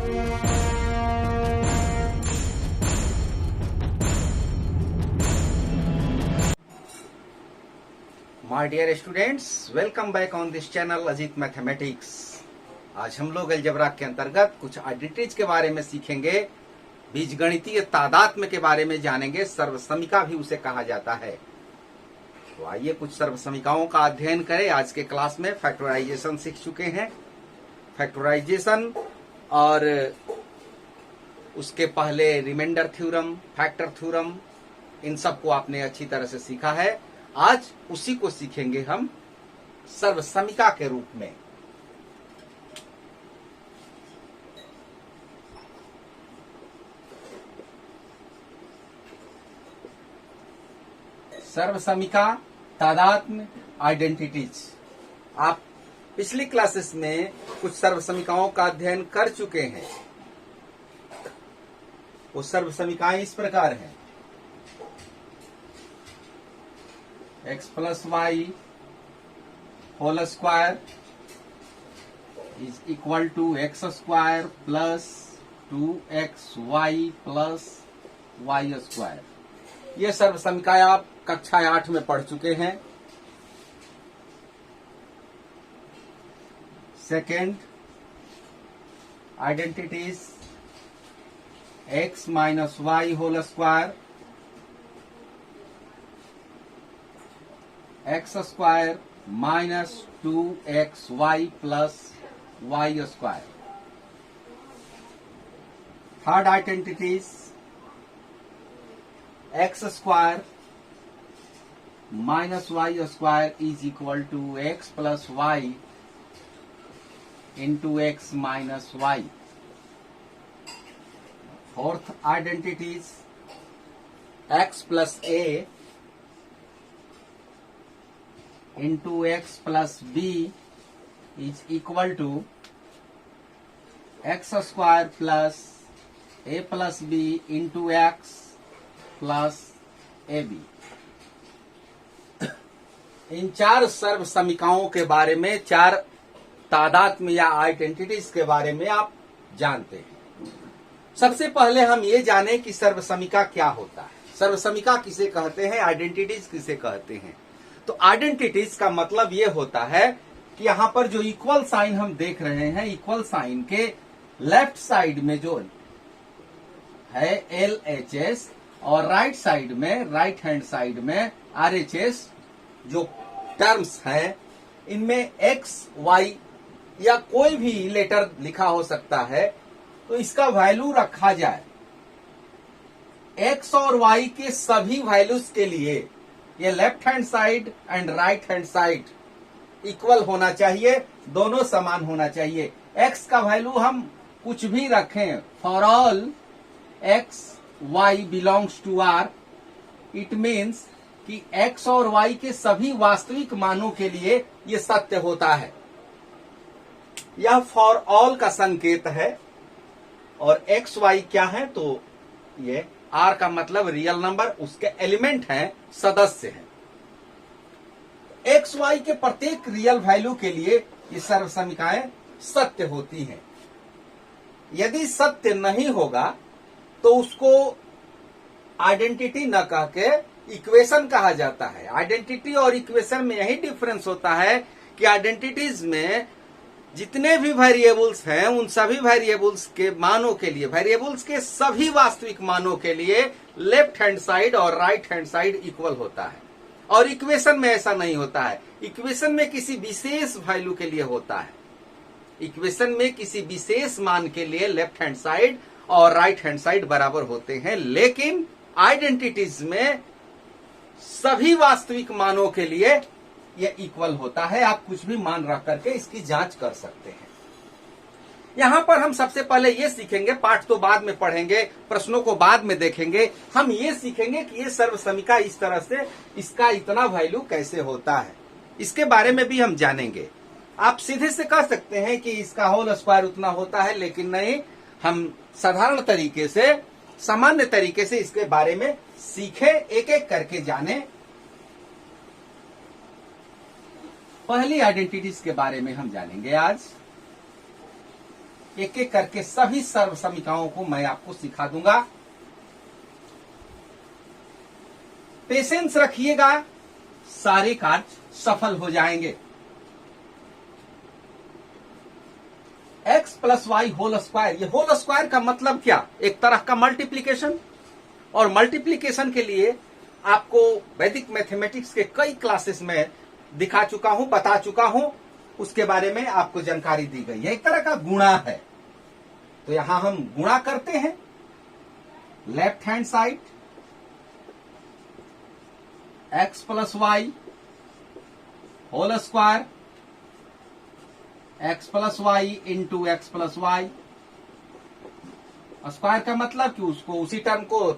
My dear students, welcome back on this channel Ajit mathematics. आज हम लोग अलजेब्रा के अंतर्गत कुछ आइडेंटिटीज के बारे में सीखेंगे, बीजगणितीय तादात्म्य के बारे में जानेंगे। सर्वसमीका भी उसे कहा जाता है। तो आइए कुछ सर्वसमीकाओं का अध्ययन करें। आज के क्लास में फैक्टराइजेशन सीख चुके हैं। फैक्टराइजेशन और उसके पहले रिमाइंडर थ्योरम, फैक्टर थ्योरम, इन सबको आपने अच्छी तरह से सीखा है। आज उसी को सीखेंगे हम सर्वसमीका के रूप में। सर्वसमीका, तादात्म्य, आइडेंटिटीज। आप पिछली क्लासेस में कुछ सर्वसमीकाओं का अध्ययन कर चुके हैं। वो सर्वसमीकाएं इस प्रकार हैं: x plus y whole square is equal to x square plus 2xy plus y square. ये सर्वसमीकाएं आप कक्षा 8 में पढ़ चुके हैं। Second, identities x minus y whole square, x square minus 2xy plus y square. Third identities x square minus y square is equal to x plus y into x minus y. Fourth identities x plus a into x plus b is equal to x square plus a plus b into x plus ab। इन चार सर्वसमीकाओं के बारे में, चार तादात्म्य या identities के बारे में आप जानते हैं। सबसे पहले हम ये जानें कि सर्वसमीका क्या होता है। सर्वसमीका किसे कहते हैं, आइडेंटिटीज किसे कहते हैं। तो आइडेंटिटीज का मतलब ये होता है कि यहां पर जो इक्वल साइन हम देख रहे हैं, इक्वल साइन के लेफ्ट साइड में जो है LHS और राइट साइड में, राइट हैंड साइड में RHS जो टर्म्स हैं, इनमें x, y या कोई भी लेटर लिखा हो सकता है, तो इसका वैल्यू रखा जाए। x और y के सभी वैल्यूज के लिए ये left hand side and right hand side equal होना चाहिए, दोनों समान होना चाहिए। x का वैल्यू हम कुछ भी रखें, for all x y belongs to r, it means कि x और y के सभी वास्तविक मानों के लिए ये सत्य होता है। यह फॉर ऑल का संकेत है। और x y क्या है, तो ये r का मतलब रियल नंबर, उसके एलिमेंट हैं, सदस्य हैं। x y के प्रत्येक रियल वैल्यू के लिए ये सर्वसमीकाएं सत्य होती हैं। यदि सत्य नहीं होगा तो उसको आइडेंटिटी न कह के इक्वेशन कहा जाता है। आइडेंटिटी और इक्वेशन में यही डिफरेंस होता है कि आइडेंटिटीज में जितने भी वेरिएबल्स हैं, उन सभी वेरिएबल्स के मानों के लिए, वेरिएबल्स के सभी वास्तविक मानों के लिए लेफ्ट हैंड साइड और राइट हैंड साइड इक्वल होता है। और इक्वेशन में ऐसा नहीं होता है। इक्वेशन में किसी विशेष वैल्यू के लिए होता है। इक्वेशन में किसी विशेष मान के लिए लेफ्ट हैंड साइड और राइट हैंड साइड बराबर होते हैं, लेकिन आइडेंटिटीज में सभी वास्तविक मानों के लिए ये इक्वल होता है। आप कुछ भी मान रख करके इसकी जांच कर सकते हैं। यहां पर हम सबसे पहले ये सीखेंगे, पाठ तो बाद में पढ़ेंगे, प्रश्नों को बाद में देखेंगे। हम ये सीखेंगे कि ये सर्वसमीका इस तरह से, इसका इतना वैल्यू कैसे होता है, इसके बारे में भी हम जानेंगे। आप सीधे से कह सकते हैं कि इसका होल स्क्वायर उतना होता है, लेकिन नहीं, हम साधारण तरीके से, सामान्य तरीके से इसके बारे में सीखे, एक एक करके जाने। पहली आइडेंटिटीज के बारे में हम जानेंगे आज। एक एक करके सभी सर्व समीकरणों को मैं आपको सिखा दूंगा। पेशेंस रखिएगा, सारे कार्य सफल हो जाएंगे। x plus y whole square, ये होल स्क्वायर का मतलब क्या? एक तरह का मल्टीप्लीकेशन। और मल्टीप्लीकेशन के लिए आपको वैदिक मैथमेटिक्स के कई क्लासेस में दिखा चुका हूं, बता चुका हूं, उसके बारे में आपको जानकारी दी गई है। एक तरह का गुणा है। तो यहां हम गुणा करते हैं, left hand side x plus y whole square, x plus y into x plus y. Square का मतलब कि उसको उसी टर्म को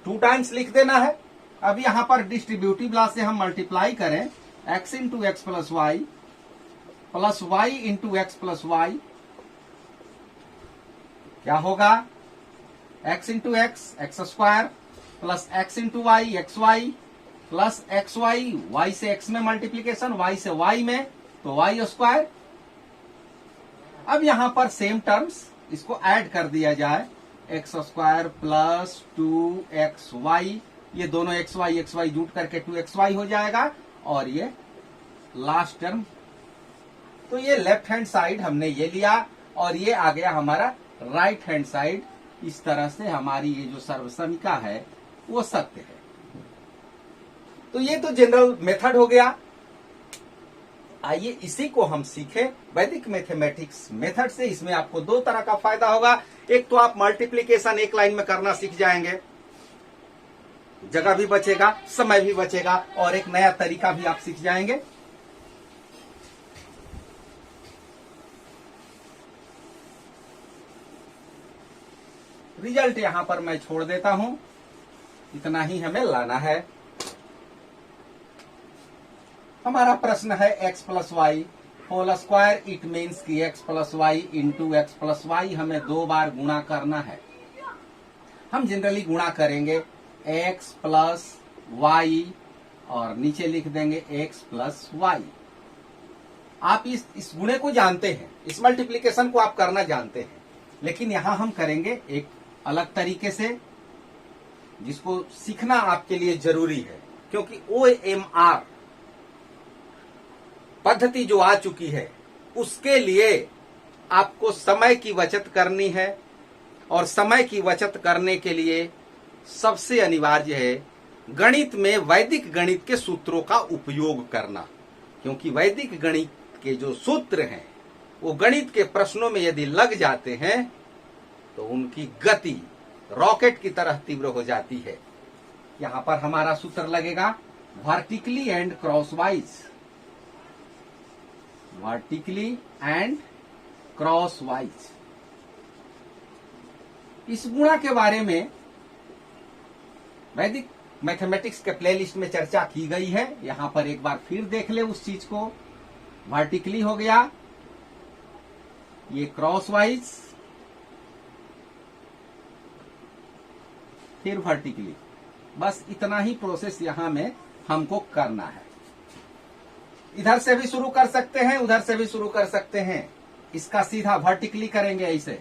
2 टाइम्स लिख देना है। अब यहां पर डिस्ट्रीब्यूटिव लॉ से हम मल्टीप्लाई करें, x into x plus y into x plus y. क्या होगा? x into x, x square, plus x into y, x y, plus x y, y से x में मल्टीप्लीकेशन, वाई से y में, तो वाई स्क्वायर। अब यहां पर सेम टर्म्स, इसको ऐड कर दिया जाए, एक्स स्क्वायर प्लस 2xy, ये दोनों xy जुट करके 2xy हो जाएगा, और ये लास्ट टर्म। तो ये लेफ्ट हैंड साइड हमने ये लिया, और ये आ गया हमारा राइट हैंड साइड। इस तरह से हमारी ये जो सर्वसमीका है वो सत्य है। तो ये तो जनरल मेथड हो गया। आइए इसी को हम सीखें वैदिक मैथमेटिक्स मेथड से। इसमें आपको 2 तरह का फायदा होगा। एक तो आप मल्टीप्लीकेशन एक लाइन में करना सीख जाएंगे, जगह भी बचेगा, समय भी बचेगा, और एक नया तरीका भी आप सीख जाएंगे। रिजल्ट यहां पर मैं छोड़ देता हूं, इतना ही हमें लाना है। हमारा प्रश्न है x plus y whole square, it means कि x plus y into x plus y हमें 2 बार गुणा करना है। हम जनरली गुणा करेंगे x प्लस वाई और नीचे लिख देंगे x प्लस वाई। आप इस गुणे को जानते हैं, इस मल्टीप्लीकेशन को आप करना जानते हैं, लेकिन यहां हम करेंगे एक अलग तरीके से, जिसको सीखना आपके लिए जरूरी है, क्योंकि OMR पद्धति जो आ चुकी है उसके लिए आपको समय की बचत करनी है, और समय की बचत करने के लिए सबसे अनिवार्य है गणित में वैदिक गणित के सूत्रों का उपयोग करना। क्योंकि वैदिक गणित के जो सूत्र हैं वो गणित के प्रश्नों में यदि लग जाते हैं तो उनकी गति रॉकेट की तरह तीव्र हो जाती है। यहां पर हमारा सूत्र लगेगा vertically and crosswise, vertically and crosswise. इस गुणा के बारे में वैदिक मैथमेटिक्स के प्लेलिस्ट में चर्चा की गई है, यहां पर एक बार फिर देख ले उस चीज को। वर्टिकली हो गया, ये क्रॉसवाइज, फिर वर्टिकली। बस इतना ही प्रोसेस यहां में हमको करना है। इधर से भी शुरू कर सकते हैं, उधर से भी शुरू कर सकते हैं। इसका सीधा वर्टिकली करेंगे ऐसे,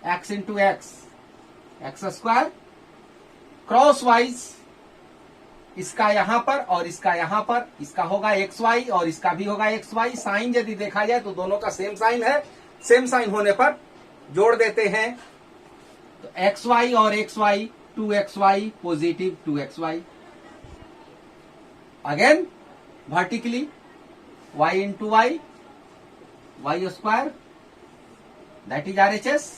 x into x, x square, crosswise, इसका यहां पर और इसका यहां पर, इसका होगा xy और इसका भी होगा xy। साइन यदि देखा जाए तो दोनों का सेम साइन है, सेम साइन होने पर जोड़ देते हैं, तो xy और xy 2xy positive 2xy। Again vertically y into y, y square, that is RHS।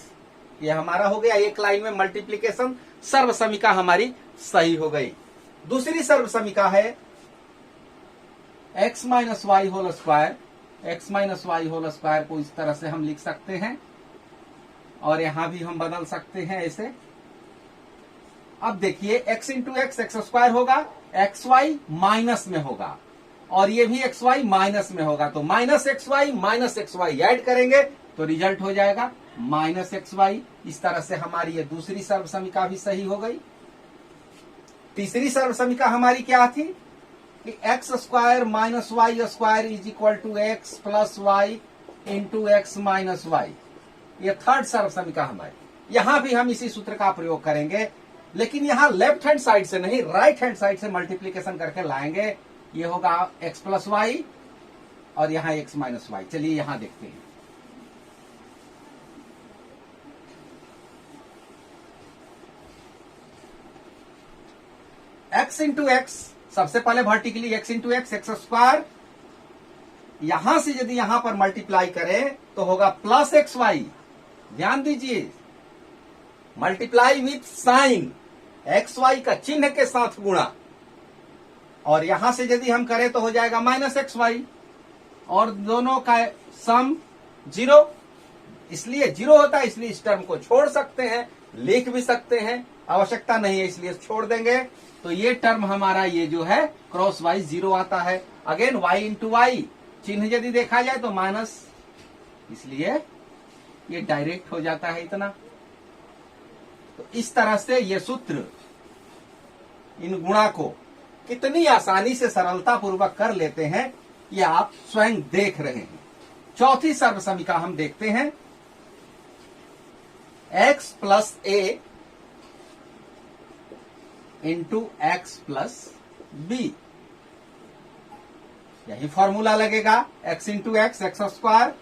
ये हमारा हो गया एक लाइन में मल्टीप्लीकेशन। सर्व समीका हमारी सही हो गई। दूसरी सर्व समीका है x minus y whole square. x minus y whole square को इस तरह से हम लिख सकते हैं, और यहां भी हम बदल सकते हैं ऐसे। अब देखिए x into x, x square होगा, xy माइनस में होगा, और ये भी xy माइनस में होगा, तो माइनस xy ऐड करेंगे तो रिजल्ट हो जाएगा माइनस xy। इस तरह से हमारी ये दूसरी सर्व समीका भी सही हो गई। तीसरी सर्व समीका हमारी क्या थी कि x square minus y square is equal to x plus y into x minus y. ये थर्ड सर्व समीका हमारी। यहां भी हम इसी सूत्र का प्रयोग करेंगे, लेकिन यहां लेफ्ट हैंड साइड से नहीं, राइट हैंड साइड से मल्टीप्लीकेशन करके लाएंगे। ये होगा x प्लस वाई और यहां x माइनस वाई। चलिए यहां देखते हैं। x इंटू एक्स, सबसे पहले vertically x into x, x square. यहां से यदि यहां पर मल्टीप्लाई करें तो होगा प्लस एक्स वाई। ध्यान दीजिए, multiply with sign, x y का चिन्ह के साथ गुणा, और यहां से यदि हम करें तो हो जाएगा माइनस एक्स वाई, और दोनों का सम 0। इसलिए 0 होता है, इसलिए इस टर्म को छोड़ सकते हैं, लिख भी सकते हैं, आवश्यकता नहीं है इसलिए छोड़ देंगे। तो ये टर्म हमारा ये जो है क्रॉस वाइज 0 आता है। अगेन y इंटू वाई, चिन्ह यदि देखा जाए तो माइनस, इसलिए ये डायरेक्ट हो जाता है इतना। तो इस तरह से ये सूत्र इन गुणा को कितनी आसानी से सरलता पूर्वक कर लेते हैं, ये आप स्वयं देख रहे हैं। चौथी सर्व समीका हम देखते हैं, x प्लस ए इंटू एक्स प्लस बी। यही फॉर्मूला लगेगा, x into x, x square,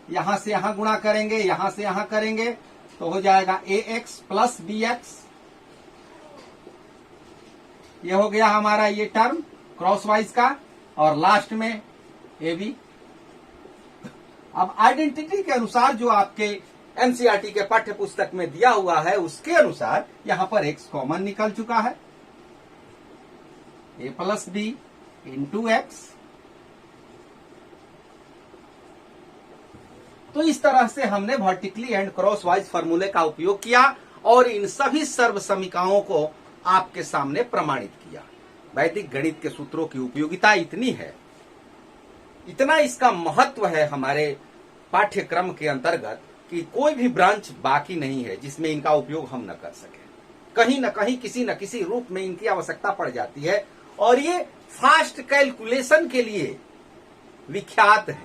यहां से यहां गुणा करेंगे, यहां से यहां करेंगे तो हो जाएगा ए एक्स प्लस बी एक्स। ये हो गया हमारा ये टर्म क्रॉस वाइज का, और लास्ट में ए बी। अब आइडेंटिटी के अनुसार जो आपके एनसीईआरटी के पाठ्य पुस्तक में दिया हुआ है उसके अनुसार यहां पर एक्स कॉमन निकल चुका है, ए प्लस बी इंटू एक्स। तो इस तरह से हमने वर्टिकली एंड क्रॉस वाइज फॉर्मूले का उपयोग किया और इन सभी सर्व समीकाओं को आपके सामने प्रमाणित किया। वैदिक गणित के सूत्रों की उपयोगिता इतनी है, इतना इसका महत्व है हमारे पाठ्यक्रम के अंतर्गत कि कोई भी ब्रांच बाकी नहीं है जिसमें इनका उपयोग हम न कर सके। कहीं न कहीं किसी न किसी रूप में इनकी आवश्यकता पड़ जाती है, और ये फास्ट कैलकुलेशन के लिए विख्यात है।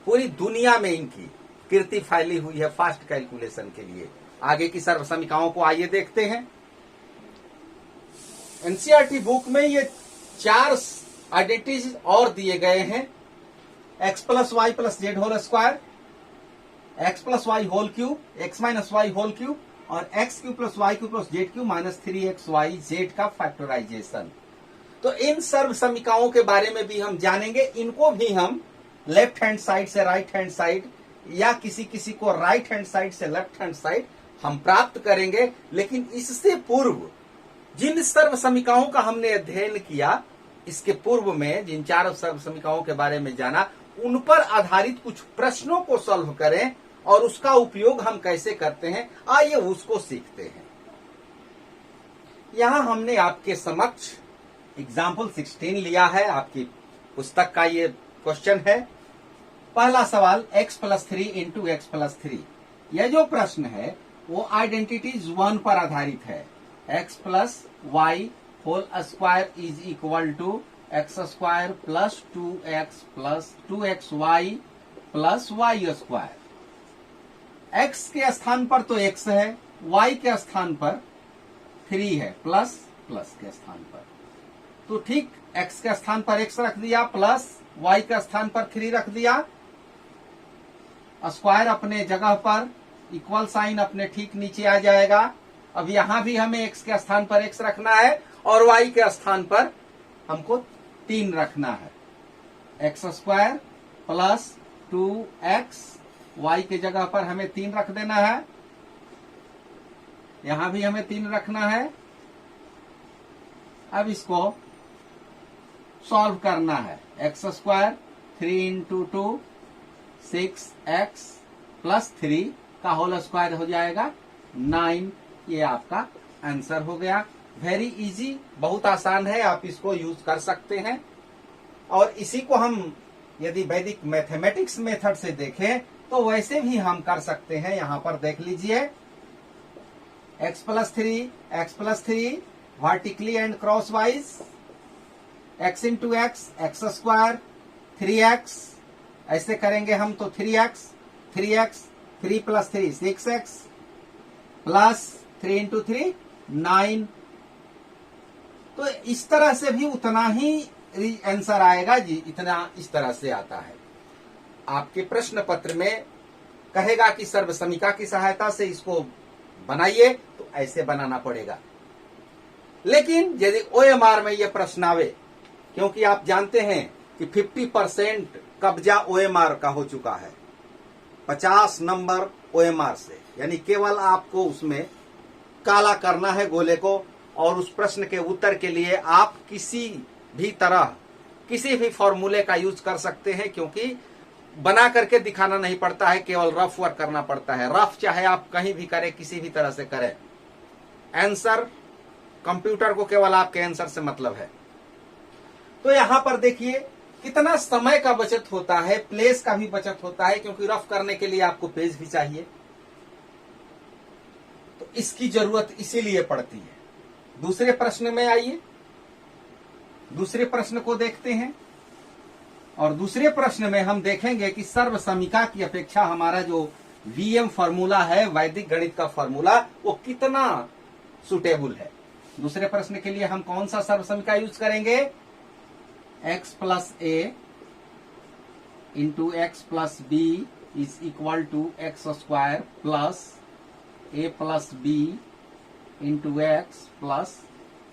पूरी दुनिया में इनकी कीर्ति फैली हुई है फास्ट कैलकुलेशन के लिए। आगे की सर्व समीकाओं को आइए देखते हैं। एनसीईआरटी बुक में ये 4 आइडेंटिटीज और दिए गए हैं, x plus y plus z whole square, x plus y whole cube, x minus y whole cube, और x cube plus y cube plus z cube minus 3xyz का फैक्टराइजेशन। तो इन सर्व समीकाओं के बारे में भी हम जानेंगे। इनको भी हम लेफ्ट हैंड साइड से राइट हैंड साइड, या किसी किसी को राइट हैंड साइड से लेफ्ट हैंड साइड हम प्राप्त करेंगे। लेकिन इससे पूर्व जिन सर्व समीकाओं का हमने अध्ययन किया, इसके पूर्व में जिन 4 सर्व समीकाओं के बारे में जाना, उन पर आधारित कुछ प्रश्नों को सॉल्व करें और उसका उपयोग हम कैसे करते हैं, आइए उसको सीखते हैं। यहां हमने आपके समक्ष एग्जाम्पल 16 लिया है, आपकी पुस्तक का ये क्वेश्चन है। पहला सवाल x plus 3 into x plus 3। यह जो प्रश्न है वो आइडेंटिटीज 1 पर आधारित है। x plus y whole square is equal to x square plus 2x plus 2xy plus y square. x के स्थान पर तो x है, y के स्थान पर 3 है, प्लस प्लस के स्थान पर। तो ठीक x के स्थान पर x रख दिया, प्लस y के स्थान पर 3 रख दिया, स्क्वायर अपने जगह पर, इक्वल साइन अपने ठीक नीचे आ जाएगा। अब यहां भी हमें x के स्थान पर x रखना है और y के स्थान पर हमको 3 रखना है। X square plus 2x, y के जगह पर हमें 3 रख देना है, यहां भी हमें 3 रखना है। अब इसको सॉल्व करना है। X square 3 into 2 6x plus 3 का होल स्क्वायर हो जाएगा 9। ये आपका आंसर हो गया। वेरी इजी, बहुत आसान है, आप इसको यूज कर सकते हैं। और इसी को हम यदि वैदिक मैथमेटिक्स मेथड से देखें तो वैसे भी हम कर सकते हैं। यहां पर देख लीजिए, x plus 3 vertically and cross wise, x into x, x square 3x, ऐसे करेंगे हम तो 3x 3 + 3 6x प्लस 3 × 3 9। तो इस तरह से भी उतना ही आंसर आएगा जी, इतना इस तरह से आता है। आपके प्रश्न पत्र में कहेगा कि सर्वसमीका की सहायता से इसको बनाइए, तो ऐसे बनाना पड़ेगा। लेकिन यदि OMR में यह प्रश्न आवे, क्योंकि आप जानते हैं कि 50% कब्जा OMR का हो चुका है 50 नंबर OMR से, यानी केवल आपको उसमें काला करना है गोले को, और उस प्रश्न के उत्तर के लिए आप किसी भी तरह किसी भी फॉर्मूले का यूज कर सकते हैं, क्योंकि बना करके दिखाना नहीं पड़ता है, केवल रफ वर्क करना पड़ता है। रफ चाहे आप कहीं भी करें, किसी भी तरह से करें, आंसर कंप्यूटर को केवल आपके आंसर से मतलब है। तो यहां पर देखिए कितना समय का बचत होता है, प्लेस का भी बचत होता है, क्योंकि रफ करने के लिए आपको पेज भी चाहिए, तो इसकी जरूरत इसीलिए पड़ती है। दूसरे प्रश्न में आइए, दूसरे प्रश्न को देखते हैं। और दूसरे प्रश्न में हम देखेंगे कि सर्वसमीका की अपेक्षा हमारा जो VM फॉर्मूला है, वैदिक गणित का फॉर्मूला, वो कितना सुटेबल है। दूसरे प्रश्न के लिए हम कौन सा सर्वसमीका यूज करेंगे? x + a × x + b = x² plus a + b × x +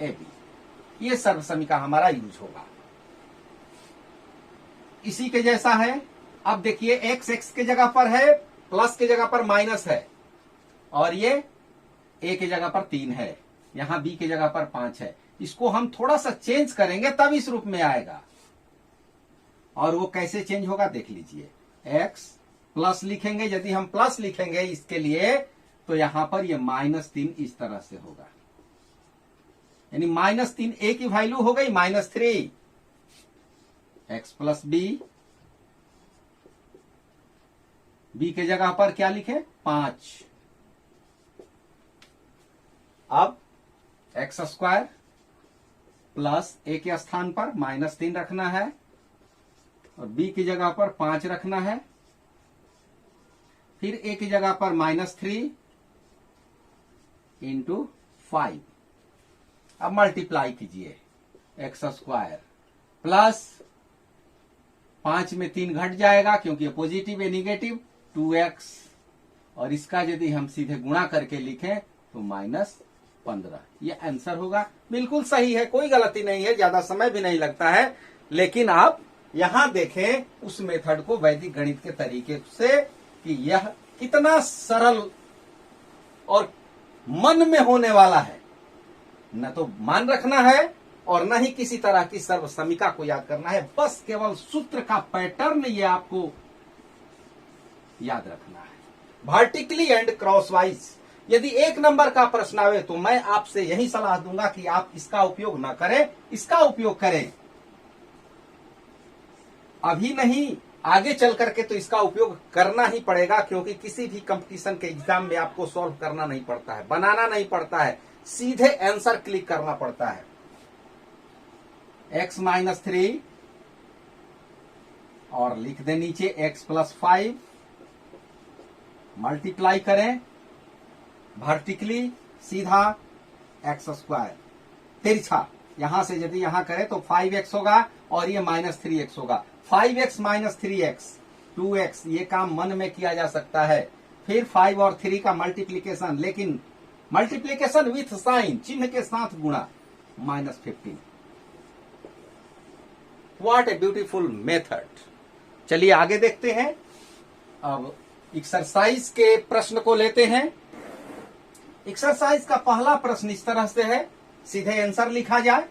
ab। ये सर्वसमीका हमारा यूज होगा। इसी के जैसा है। अब देखिए x x के जगह पर है, प्लस के जगह पर माइनस है, और ये a के जगह पर 3 है, यहां b के जगह पर 5 है। इसको हम थोड़ा सा चेंज करेंगे तब इस रूप में आएगा। और वो कैसे चेंज होगा देख लीजिए। x प्लस लिखेंगे, यदि हम प्लस लिखेंगे इसके लिए, तो यहां पर ये -3 इस तरह से होगा, यानी -3 a की वैल्यू हो गई -3। x + b के जगह पर क्या लिखे? 5। अब x² प्लस a के स्थान पर -3 रखना है, और b की जगह पर 5 रखना है, फिर a की जगह पर -3 × 5। अब मल्टीप्लाई कीजिए, x² प्लस 5 में 3 घट जाएगा, क्योंकि ये पॉजिटिव है, निगेटिव 2x, और इसका यदि हम सीधे गुणा करके लिखें तो -15। ये आंसर होगा। बिल्कुल सही है, कोई गलती नहीं है, ज्यादा समय भी नहीं लगता है। लेकिन आप यहां देखें उस मेथड को, वैदिक गणित के तरीके से, कि यह कितना सरल और मन में होने वाला है। न तो मान रखना है और न ही किसी तरह की सर्वसमीका को याद करना है, बस केवल सूत्र का पैटर्न ये आपको याद रखना है। वर्टिकली एंड क्रॉसवाइज यदि 1 नंबर का प्रश्न आवे, तो मैं आपसे यही सलाह दूंगा कि आप इसका उपयोग ना करें, इसका उपयोग करें। अभी नहीं, आगे चल करके तो इसका उपयोग करना ही पड़ेगा, क्योंकि किसी भी कंपटीशन के एग्जाम में आपको सॉल्व करना नहीं पड़ता है, बनाना नहीं पड़ता है, सीधे आंसर क्लिक करना पड़ता है। x - 3 और लिख दे नीचे x + 5, मल्टीप्लाई करें वर्टिकली सीधा x², तिरछा यहां से यदि यहां करें तो 5x होगा, और ये -3x होगा। 5x - 3x 2x, ये काम मन में किया जा सकता है। फिर 5 और 3 का मल्टीप्लीकेशन, लेकिन मल्टीप्लीकेशन विथ साइन, चिन्ह के साथ गुणा, -15। What a beautiful method. चलिए आगे देखते हैं। अब एक्सरसाइज के प्रश्न को लेते हैं। एक्सरसाइज का पहला प्रश्न इस तरह से है, सीधे आंसर लिखा जाए।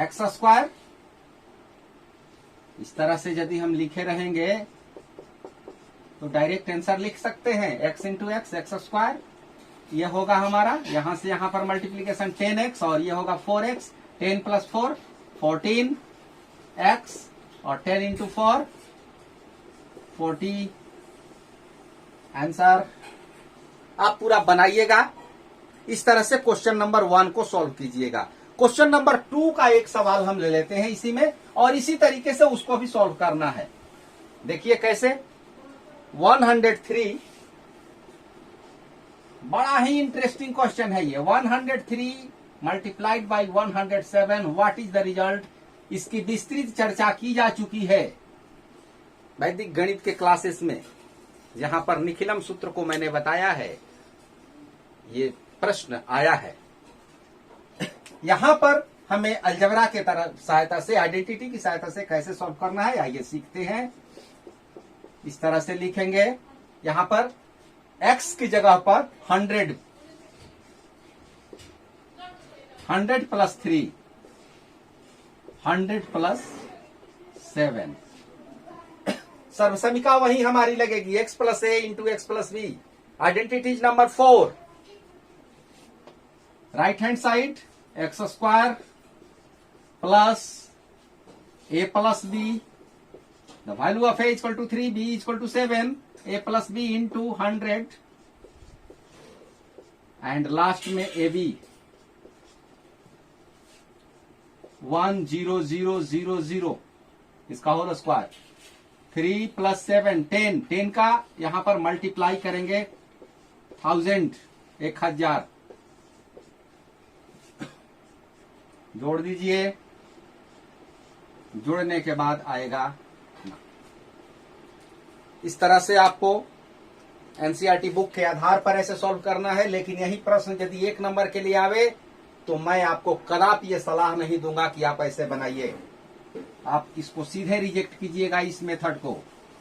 x² इस तरह से यदि हम लिखे रहेंगे तो डायरेक्ट आंसर लिख सकते हैं, x × x x²। ये होगा हमारा, यहां से यहां पर मल्टीप्लीकेशन 10x, और ये होगा 4x, 10 + 4 14x, और 10 × 4 40। आंसर आप पूरा बनाइएगा, इस तरह से क्वेश्चन नंबर 1 को सॉल्व कीजिएगा। क्वेश्चन नंबर 2 का एक सवाल हम ले लेते हैं इसी में, और इसी तरीके से उसको भी सॉल्व करना है। देखिए कैसे। 103, बड़ा ही इंटरेस्टिंग क्वेश्चन है ये। 103 multiplied by 107, what is the result? इसकी विस्तृत चर्चा की जा चुकी है वैदिक गणित के क्लासेस में, जहां पर निखिलम सूत्र को मैंने बताया है। ये प्रश्न आया है। यहां पर हमें अलजेब्रा के तरफ सहायता से, आइडेंटिटी की सहायता से कैसे सॉल्व करना है, आइए सीखते हैं। इस तरह से लिखेंगे, यहां पर x की जगह पर 100 प्लस 3, 100 प्लस 7, सर्वसमिका वही हमारी लगेगी, x plus a into x plus b. Identity number 4, right hand side x square plus a plus b, the value of a equal to 3, b equal to 7, a plus b into 100 and last में ab 10000, इसका whole square. 3 plus 7 10, 10 का यहां पर multiply करेंगे 1000 जोड़ दीजिए, जोड़ने के बाद आएगा। इस तरह से आपको एनसीईआरटी बुक के आधार पर ऐसे सॉल्व करना है। लेकिन यही प्रश्न यदि 1 नंबर के लिए आवे तो मैं आपको कदापि ये सलाह नहीं दूंगा कि आप ऐसे बनाइए, आप इसको सीधे रिजेक्ट कीजिएगा इस मेथड को।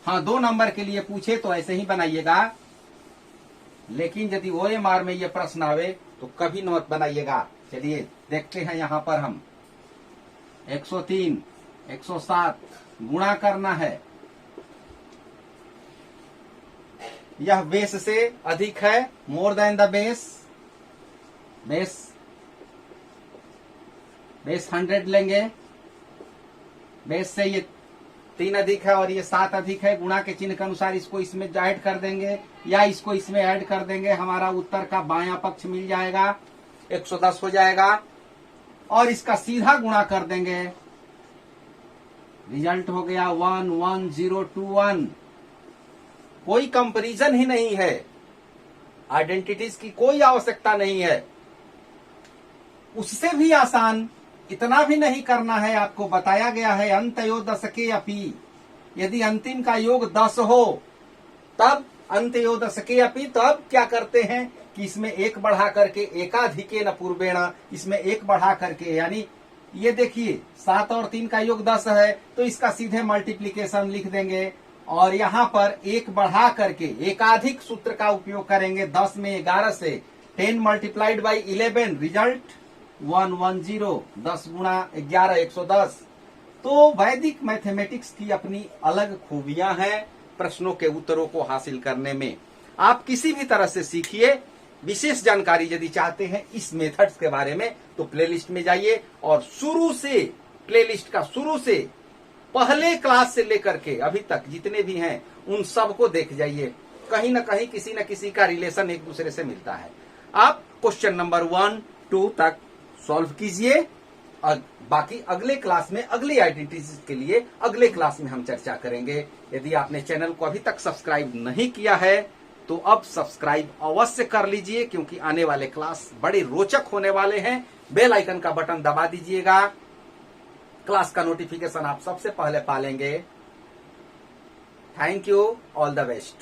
हाँ, 2 नंबर के लिए पूछे तो ऐसे ही बनाइएगा, लेकिन यदि OMR में ये प्रश्न आवे तो कभी मत बनाइएगा। चलिए देखते हैं, यहां पर हम 103 107 गुणा करना है। यह बेस से अधिक है, मोर देन द बेस 100 लेंगे। बेस से ये 3 अधिक है और ये 7 अधिक है। गुणा के चिन्ह के अनुसार इसको इसमें ऐड कर देंगे या इसको इसमें ऐड कर देंगे। हमारा उत्तर का बायां पक्ष मिल जाएगा, 110 हो जाएगा। और इसका सीधा गुणा कर देंगे, रिजल्ट हो गया 11021। कोई कंपैरिजन ही नहीं है, आइडेंटिटीज की कोई आवश्यकता नहीं है। उससे भी आसान, इतना भी नहीं करना है, आपको बताया गया है अंतयो दशके अपि, यदि अंतिम का योग 10 हो तब अंतयो दशके अपि, तब क्या करते हैं कि इसमें 1 बढ़ा करके एकाधिके न पूर्वेण, इसमें 1 बढ़ा करके, यानी ये देखिए 7 और 3 का योग 10 है तो इसका सीधे मल्टीप्लीकेशन लिख देंगे। और यहां पर 1 बढ़ा करके एकाधिक सूत्र का उपयोग करेंगे। 10 में 11 से 10 मल्टीप्लाइड बाई 11, रिजल्ट 110, 10 गुणा 11 110। तो वैदिक मैथमेटिक्स की अपनी अलग खूबियां हैं प्रश्नों के उत्तरों को हासिल करने में। आप किसी भी तरह से सीखिए। विशेष जानकारी यदि चाहते हैं इस मेथड्स के बारे में तो प्लेलिस्ट में जाइए और शुरू से, प्लेलिस्ट का शुरू से पहले क्लास से लेकर के अभी तक जितने भी हैं उन सबको देख जाइए। कहीं ना कहीं किसी न किसी का रिलेशन एक दूसरे से मिलता है। आप क्वेश्चन नंबर 1, 2 तक सॉल्व कीजिए और बाकी अगले क्लास में, अगली आइडेंटिटीज के लिए अगले क्लास में हम चर्चा करेंगे। यदि आपने चैनल को अभी तक सब्सक्राइब नहीं किया है तो अब सब्सक्राइब अवश्य कर लीजिए, क्योंकि आने वाले क्लास बड़े रोचक होने वाले हैं। बेल आइकन का बटन दबा दीजिएगा, क्लास का नोटिफिकेशन आप सबसे पहले पालेंगे। Thank you, all the best.